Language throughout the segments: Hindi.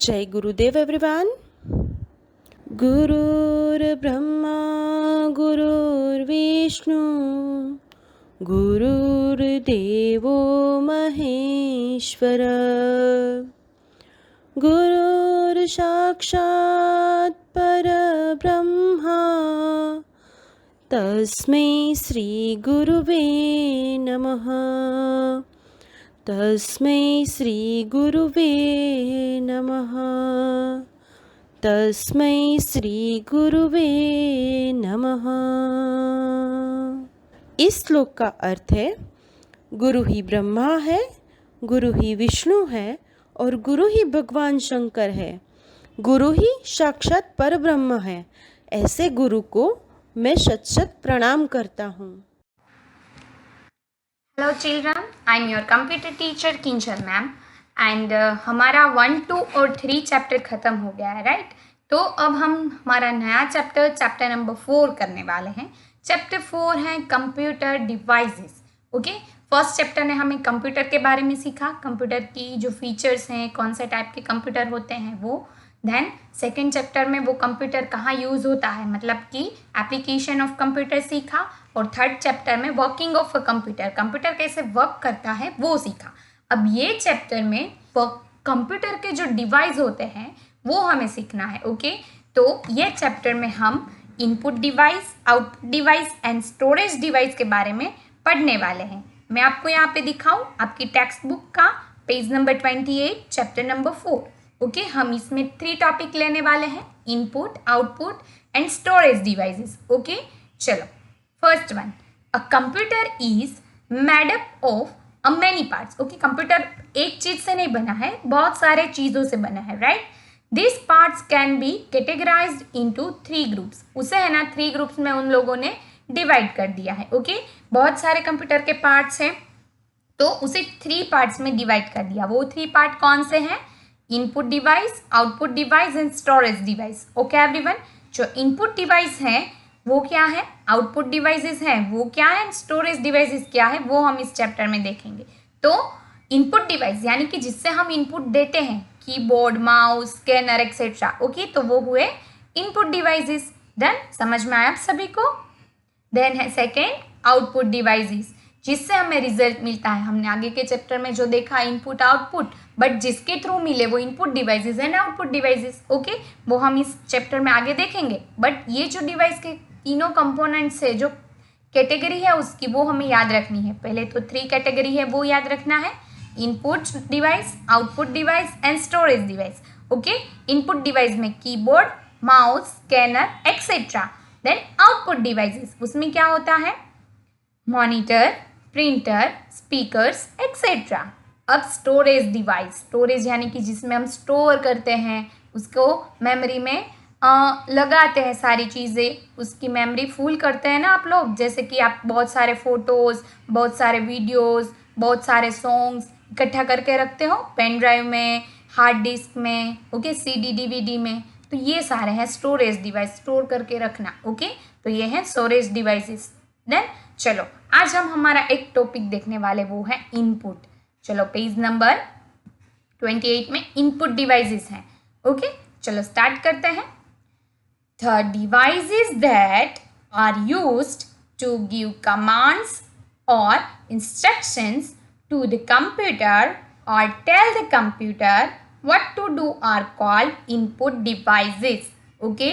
जय गुरुदेव एवरीवन। गुरुर्ब्रह्मा गुरुर्विष्णु गुरुर्देवो महेश्वर गुरुर्साक्षात् परब्रह्मा तस्मै श्री गुरुवे नमः। तस्मै श्री गुरुवे नमः। तस्मै श्री गुरुवे नमः। इस श्लोक का अर्थ है, गुरु ही ब्रह्मा है, गुरु ही विष्णु है और गुरु ही भगवान शंकर है। गुरु ही साक्षात परब्रह्म है। ऐसे गुरु को मैं शत शत प्रणाम करता हूँ। Hello children, I am your computer teacher Kinjal ma'am and हमारा 1, 2 और 3 चैप्टर ख़त्म हो गया है, राइट। तो अब हम हमारा नया चैप्टर नंबर 4 करने वाले हैं। चैप्टर 4 है computer devices. Okay, first chapter ने हमें कंप्यूटर के बारे में सीखा, कंप्यूटर की जो फीचर्स हैं, कौन से टाइप के कंप्यूटर होते हैं वो। देन सेकेंड चैप्टर में वो कंप्यूटर कहाँ यूज़ होता है, मतलब कि एप्लीकेशन ऑफ कंप्यूटर सीखा। और थर्ड चैप्टर में working of a computer, computer कैसे वर्क करता है वो सीखा। अब ये चैप्टर में कंप्यूटर के जो डिवाइस होते हैं वो हमें सीखना है। ओके, तो ये चैप्टर में हम input device, output device and storage device के बारे में पढ़ने वाले हैं। मैं आपको यहाँ पे दिखाऊँ आपकी टेक्स्ट बुक का page number 28 chapter number 4। Okay, हम इसमें 3 टॉपिक लेने वाले हैं, input, output and storage devices. Okay, चलो first one, a computer is made up of a many parts. Okay, computer एक चीज से नहीं बना है, बहुत सारे चीजों से बना है, right. This parts can be categorised into 3 groups. उसे है ना 3 ग्रुप्स में उन लोगों ने डिवाइड कर दिया है। ओके, बहुत सारे कंप्यूटर के पार्ट्स हैं तो उसे 3 पार्ट्स में डिवाइड कर दिया। वो 3 पार्ट कौन से हैं? Input device, output device and storage device. Okay everyone, जो इनपुट डिवाइस है वो क्या है, आउटपुट डिवाइसेस हैं वो क्या है, स्टोरेज डिवाइसेस क्या है, वो हम इस चैप्टर में देखेंगे। तो इनपुट डिवाइस यानी कि जिससे हम इनपुट देते हैं, keyboard, mouse, scanner etcetera. Okay, तो वो हुए इनपुट डिवाइसेस। देन समझ में आया आप सभी को। देन है सेकेंड आउटपुट डिवाइसेस, जिससे हमें रिजल्ट मिलता है। हमने आगे के चैप्टर में जो देखा इनपुट आउटपुट, बट जिसके थ्रू मिले वो input devices and output devices. Okay, वो हम इस चैप्टर में आगे देखेंगे। बट ये जो डिवाइस के तीनों कंपोनेंट्स है, जो कैटेगरी है उसकी, वो हमें याद रखनी है। पहले तो 3 कैटेगरी है वो याद रखना है, input device, output device and storage device. Okay, input device में keyboard, mouse, scanner etcetera. Then output devices, उसमें क्या होता है, मॉनिटर, प्रिंटर, स्पीकर्स एक्सेट्रा। अब स्टोरेज डिवाइस, स्टोरेज यानी कि जिसमें हम स्टोर करते हैं, उसको मेमोरी में लगाते हैं सारी चीज़ें, उसकी मेमोरी फुल करते हैं ना आप लोग। जैसे कि आप बहुत सारे फोटोज़, बहुत सारे वीडियोज़, बहुत सारे सॉन्ग्स इकट्ठा करके रखते हो पेन ड्राइव में, हार्ड डिस्क में, ओके, CD DVD में। तो ये सारे हैं स्टोरेज डिवाइस, स्टोर करके रखना। ओके, तो ये हैं स्टोरेज डिवाइसेस। देन चलो आज हम हमारा एक टॉपिक देखने वाले, वो है इनपुट। चलो पेज नंबर 28 में इनपुट डिवाइसेस हैं। ओके, चलो स्टार्ट करते हैं। The devices that are used to give commands or instructions to the computer or tell the computer what to do are called input devices. Okay?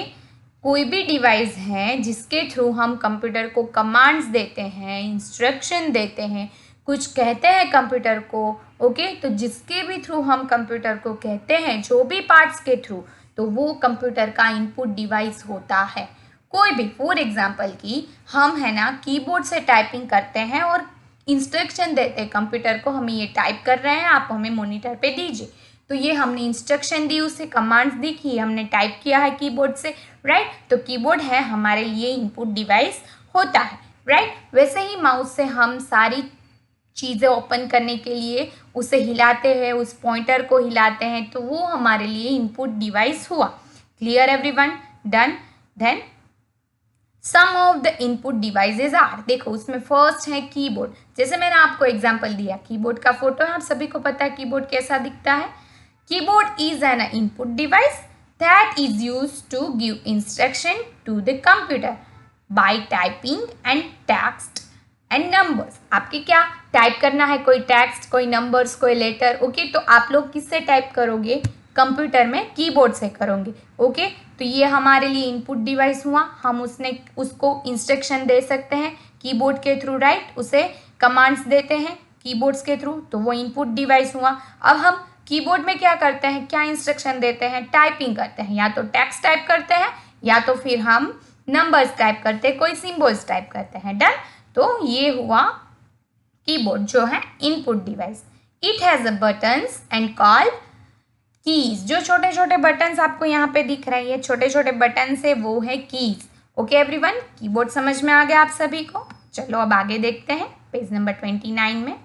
कोई भी डिवाइस है जिसके थ्रू हम कंप्यूटर को कमांड्स देते हैं, इंस्ट्रक्शन देते हैं, कुछ कहते हैं कंप्यूटर को। ओके, तो जिसके भी थ्रू हम कंप्यूटर को कहते हैं, जो भी पार्ट्स के थ्रू, तो वो कंप्यूटर का इनपुट डिवाइस होता है। कोई भी, फॉर एग्जांपल की हम है ना कीबोर्ड से टाइपिंग करते हैं और इंस्ट्रक्शन देते हैं कंप्यूटर को, हमें ये टाइप कर रहे हैं, आप हमें मॉनिटर पे दीजिए। तो ये हमने इंस्ट्रक्शन दी, उससे कमांड्स दिखी, हमने टाइप किया है कीबोर्ड से, राइट। तो कीबोर्ड है हमारे लिए इनपुट डिवाइस होता है, राइट। वैसे ही माउस से हम सारी चीज़ें ओपन करने के लिए उसे हिलाते हैं, उस पॉइंटर को हिलाते हैं, तो वो हमारे लिए इनपुट डिवाइस हुआ। Clear everyone? Done. Then some of the input devices are, देखो उसमें फर्स्ट है कीबोर्ड। जैसे मैंने आपको एग्जांपल दिया, कीबोर्ड का फोटो है, आप सभी को पता है कीबोर्ड कैसा दिखता है। Keyboard is an input device that is used to give instruction to the computer by typing and text and numbers. आपके क्या टाइप करना है, कोई टेक्स्ट, कोई नंबर्स, कोई लेटर, ओके। तो आप लोग किससे टाइप करोगे? कंप्यूटर में कीबोर्ड से करोगे, ओके। तो ये हमारे लिए इनपुट डिवाइस हुआ, हम उसको इंस्ट्रक्शन दे सकते हैं कीबोर्ड के थ्रू, राइट। उसे कमांड्स देते हैं कीबोर्ड्स के थ्रू, तो वो इनपुट डिवाइस हुआ। अब हम कीबोर्ड में क्या करते हैं, क्या इंस्ट्रक्शन देते हैं? टाइपिंग करते हैं, या तो टेक्स्ट टाइप करते हैं या तो फिर हम नंबर्स टाइप करते हैं, कोई सिंबल्स टाइप करते हैं, डन। तो ये हुआ कीबोर्ड जो है input device. It has a buttons and called keys. जो छोटे छोटे बटन्स आपको यहाँ पे दिख रहे हैं, छोटे छोटे बटन से, वो है कीज, ओके एवरीवन। कीबोर्ड समझ में आ गया आप सभी को? चलो अब आगे देखते हैं पेज नंबर 29 में।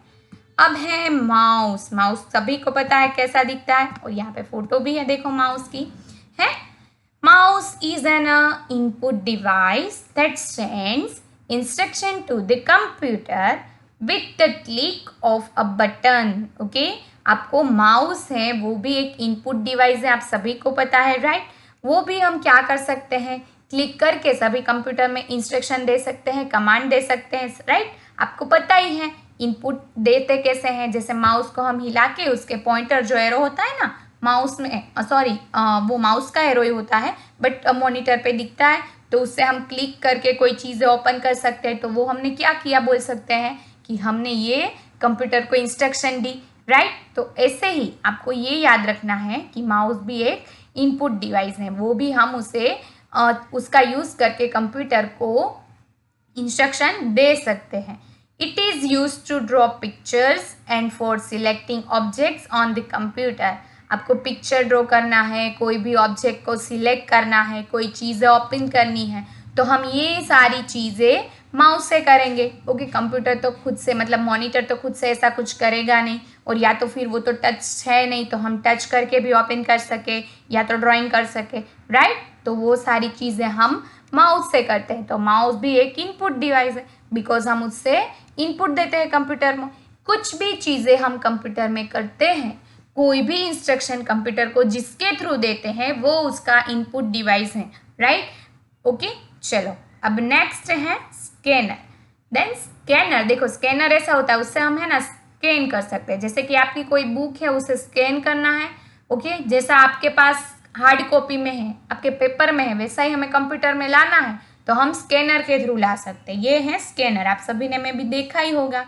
अब है माउस। माउस सभी को पता है कैसा दिखता है, और यहाँ पे फोटो भी है, देखो माउस की है। Mouse is an input device that sends instruction to the computer with the click of a button, okay. आपको माउस है वो भी एक इनपुट डिवाइस है, आप सभी को पता है, राइट। वो भी हम क्या कर सकते हैं, क्लिक करके सभी कंप्यूटर में इंस्ट्रक्शन दे सकते हैं, कमांड दे सकते हैं, राइट। आपको पता ही है इनपुट देते कैसे हैं, जैसे माउस को हम हिला के उसके पॉइंटर जो एरो होता है ना माउस में, वो माउस का एरो ही होता है बट मॉनिटर पे दिखता है, तो उससे हम क्लिक करके कोई चीज़ें ओपन कर सकते हैं। तो वो हमने क्या किया बोल सकते हैं कि हमने ये कंप्यूटर को इंस्ट्रक्शन दी, राइट। तो ऐसे ही आपको ये याद रखना है कि माउस भी एक इनपुट डिवाइस है, वो भी हम उसे उसका यूज़ करके कंप्यूटर को इंस्ट्रक्शन दे सकते हैं। It is use to draw pictures and for selecting objects on the computer. आपको पिक्चर ड्रॉ करना है, कोई भी ऑब्जेक्ट को सिलेक्ट करना है, कोई चीज़ें ओपन करनी है, तो हम ये सारी चीज़ें माउस से करेंगे, ओके। कंप्यूटर तो खुद से, मतलब मॉनिटर तो खुद से ऐसा कुछ करेगा नहीं, और या तो फिर वो तो टच है नहीं, तो हम टच करके भी ओपन कर सके या तो ड्राइंग कर सके, राइट। तो वो सारी चीज़ें हम माउस से करते हैं। तो माउस भी एक इनपुट डिवाइस है, बिकॉज हम उससे इनपुट देते हैं कंप्यूटर में। कुछ भी चीज़ें हम कंप्यूटर में करते हैं, कोई भी इंस्ट्रक्शन कंप्यूटर को जिसके थ्रू देते हैं, वो उसका इनपुट डिवाइस है, राइट, ओके। चलो अब नेक्स्ट है स्कैनर। देन स्कैनर, देखो स्कैनर ऐसा होता है, उससे हम है ना स्कैन कर सकते हैं। जैसे कि आपकी कोई बुक है, उसे स्कैन करना है, ओके। जैसा आपके पास हार्ड कॉपी में है, आपके पेपर में है, वैसा ही हमें कंप्यूटर में लाना है, तो हम स्कैनर के थ्रू ला सकते हैं। ये है स्कैनर, आप सभी ने में भी देखा ही होगा।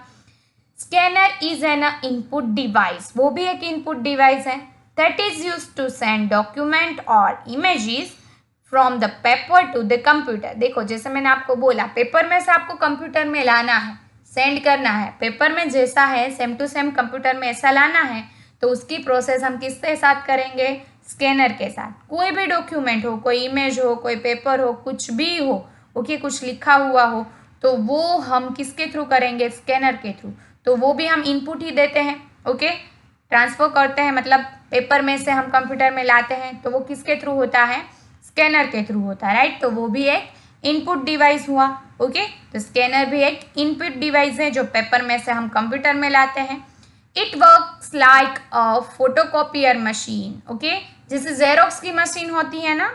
Scanner is an input device, वो भी एक इनपुट डिवाइस है, that is use to send document और images from the paper to the computer. देखो जैसे मैंने आपको बोला, पेपर में से आपको कंप्यूटर में लाना है, सेंड करना है, पेपर में जैसा है सेम टू सेम कंप्यूटर में ऐसा लाना है, तो उसकी प्रोसेस हम किसके साथ करेंगे? स्कैनर के साथ। कोई भी डॉक्यूमेंट हो, कोई इमेज हो, कोई पेपर हो, कुछ भी हो, ओके, कुछ लिखा हुआ हो, तो वो हम किसके थ्रू करेंगे? स्कैनर के थ्रू। तो वो भी हम इनपुट ही देते हैं, ओके, ट्रांसफर करते हैं, मतलब पेपर में से हम कंप्यूटर में लाते हैं, तो वो किसके थ्रू होता है? स्कैनर के थ्रू होता है, राइट। तो वो भी एक इनपुट डिवाइस हुआ, ओके। तो स्कैनर भी एक इनपुट डिवाइस है जो पेपर में से हम कंप्यूटर में लाते हैं। It works like a photocopier machine, okay. जैसे जेरोक्स की मशीन होती है ना,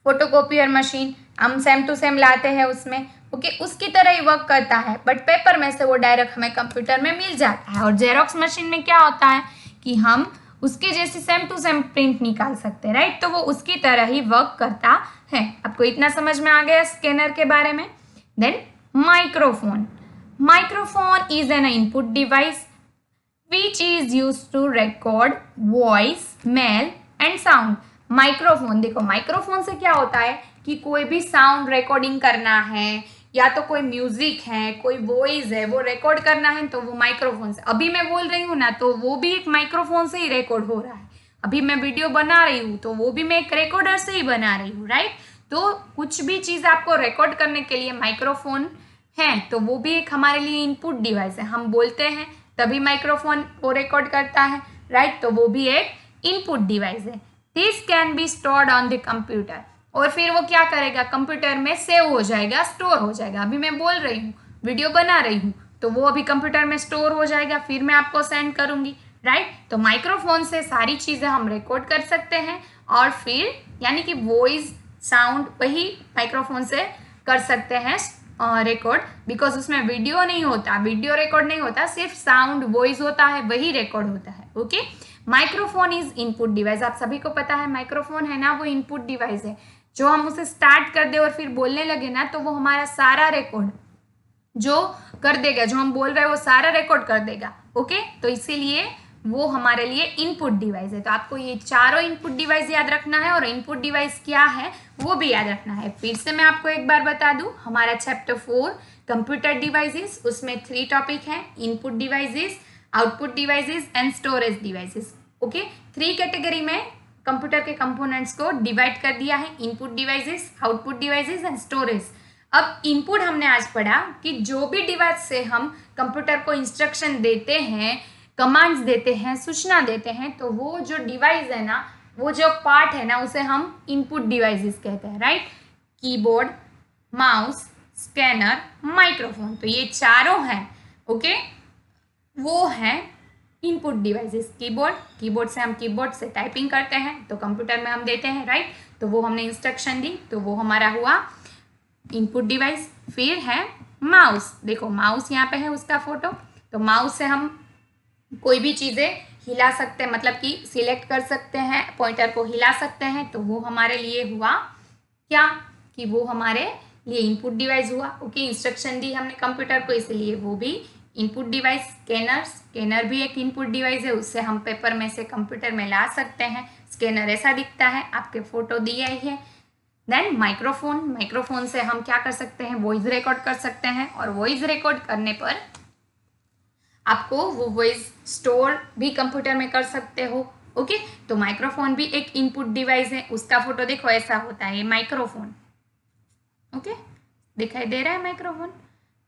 फोटोकॉपियर मशीन, हम सेम टू सेम लाते हैं उसमें, ओके, उसकी तरह ही वर्क करता है, बट पेपर में से वो डायरेक्ट हमें कंप्यूटर में मिल जाता है। और जेरोक्स मशीन में क्या होता है कि हम उसके जैसी सेम टू सेम प्रिंट निकाल सकते हैं, राइट। तो वो उसकी तरह ही वर्क करता है। आपको इतना समझ में आ गया स्कैनर के बारे में। Then microphone. Microphone is an input device which is use to record voice, smell and sound. Microphone, देखो माइक्रोफोन से क्या होता है कि कोई भी साउंड रिकॉर्डिंग करना है, या तो कोई म्यूजिक है, कोई वॉइस है, वो रिकॉर्ड करना है, तो वो माइक्रोफोन से। अभी मैं बोल रही हूँ ना, तो वो भी एक माइक्रोफोन से ही रिकॉर्ड हो रहा है। अभी मैं वीडियो बना रही हूँ, तो वो भी मैं एक रिकॉर्डर से ही बना रही हूँ, राइट। तो कुछ भी चीज़ आपको रिकॉर्ड करने के लिए माइक्रोफोन है, तो वो भी एक हमारे लिए इनपुट डिवाइस है। हम बोलते हैं तभी माइक्रोफोन वो रिकॉर्ड करता है, राइट। तो वो भी एक इनपुट डिवाइस है। This can be stored on the computer, और फिर वो क्या करेगा? कंप्यूटर में सेव हो जाएगा, स्टोर हो जाएगा। अभी मैं बोल रही हूँ, वीडियो बना रही हूँ, तो वो अभी कंप्यूटर में स्टोर हो जाएगा, फिर मैं आपको सेंड करूँगी, राइट। तो माइक्रोफोन से सारी चीज़ें हम रिकॉर्ड कर सकते हैं और फिर यानी कि वॉइस साउंड वही माइक्रोफोन से कर सकते हैं रिकॉर्ड, बिकॉज उसमें वीडियो नहीं होता, वीडियो रिकॉर्ड नहीं होता, सिर्फ साउंड वॉइस होता है, वही रिकॉर्ड होता है। Okay, microphone is input device. आप सभी को पता है माइक्रोफोन है ना, वो इनपुट डिवाइस है। जो हम उसे स्टार्ट कर दे और फिर बोलने लगे ना, तो वो हमारा सारा रिकॉर्ड जो कर देगा, जो हम बोल रहे हैं वो सारा रिकॉर्ड कर देगा। ओके, तो इसीलिए वो हमारे लिए इनपुट डिवाइस है। तो आपको ये चारों इनपुट डिवाइस याद रखना है, और इनपुट डिवाइस क्या है वो भी याद रखना है। फिर से मैं आपको एक बार बता दूं, हमारा चैप्टर 4 कंप्यूटर डिवाइसेस, उसमें 3 टॉपिक हैं, input devices, output devices and storage devices. Okay, 3 category में कंप्यूटर के कंपोनेंट्स को डिवाइड कर दिया है, input devices, output devices and storage. अब इनपुट हमने आज पढ़ा कि जो भी डिवाइस से हम कंप्यूटर को इंस्ट्रक्शन देते हैं, कमांड्स देते हैं, सूचना देते हैं, तो वो जो डिवाइस है ना, वो जो पार्ट है ना, उसे हम इनपुट डिवाइसेस कहते हैं, right. Keyboard, mouse, scanner, microphone, तो ये चारों हैं। ओके, वो हैं इनपुट डिवाइसेस। कीबोर्ड से हम कीबोर्ड से टाइपिंग करते हैं, तो कंप्यूटर में हम देते हैं, राइट। तो वो हमने इंस्ट्रक्शन दी, तो वो हमारा हुआ इनपुट डिवाइस। फिर है माउस, देखो माउस यहाँ पे है उसका फोटो। तो माउस से हम कोई भी चीज़ें हिला सकते हैं, मतलब कि सिलेक्ट कर सकते हैं, पॉइंटर को हिला सकते हैं, तो वो हमारे लिए हुआ क्या, कि वो हमारे लिए इनपुट डिवाइस हुआ। ओके, इंस्ट्रक्शन दी हमने कंप्यूटर को, इसलिए वो भी इनपुट डिवाइस। स्कैनर भी एक इनपुट डिवाइस है, उससे हम पेपर में से कंप्यूटर में ला सकते हैं। स्कैनर ऐसा दिखता है, आपके फोटो दिया ही है। देन माइक्रोफोन से हम क्या कर सकते हैं, वॉइस रिकॉर्ड कर सकते हैं, और वॉइस रिकॉर्ड करने पर आपको वो वॉइस स्टोर भी कंप्यूटर में कर सकते हो। ओके, तो माइक्रोफोन भी एक इनपुट डिवाइस है, उसका फोटो देखो ऐसा होता है, ये माइक्रोफोन। ओके, दिखाई दे रहा है माइक्रोफोन।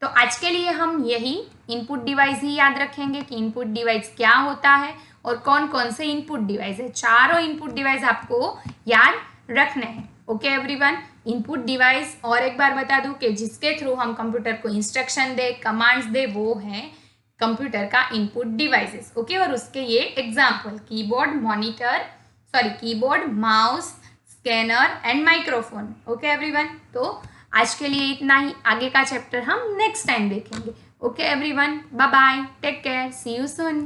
तो आज के लिए हम यही इनपुट डिवाइस ही याद रखेंगे कि इनपुट डिवाइस क्या होता है और कौन कौन से इनपुट डिवाइस है। चारों इनपुट डिवाइस आपको याद रखने हैं। ओके एवरीवन, इनपुट डिवाइस और एक बार बता दूं कि जिसके थ्रू हम कंप्यूटर को इंस्ट्रक्शन दे, कमांड्स दे, वो है कंप्यूटर का इनपुट डिवाइसेस। ओके, और उसके ये example keyboard, mouse, scanner and microphone. Okay everyone, तो आज के लिए इतना ही, आगे का चैप्टर हम नेक्स्ट टाइम देखेंगे। Okay everyone, bye bye, take care, see you soon.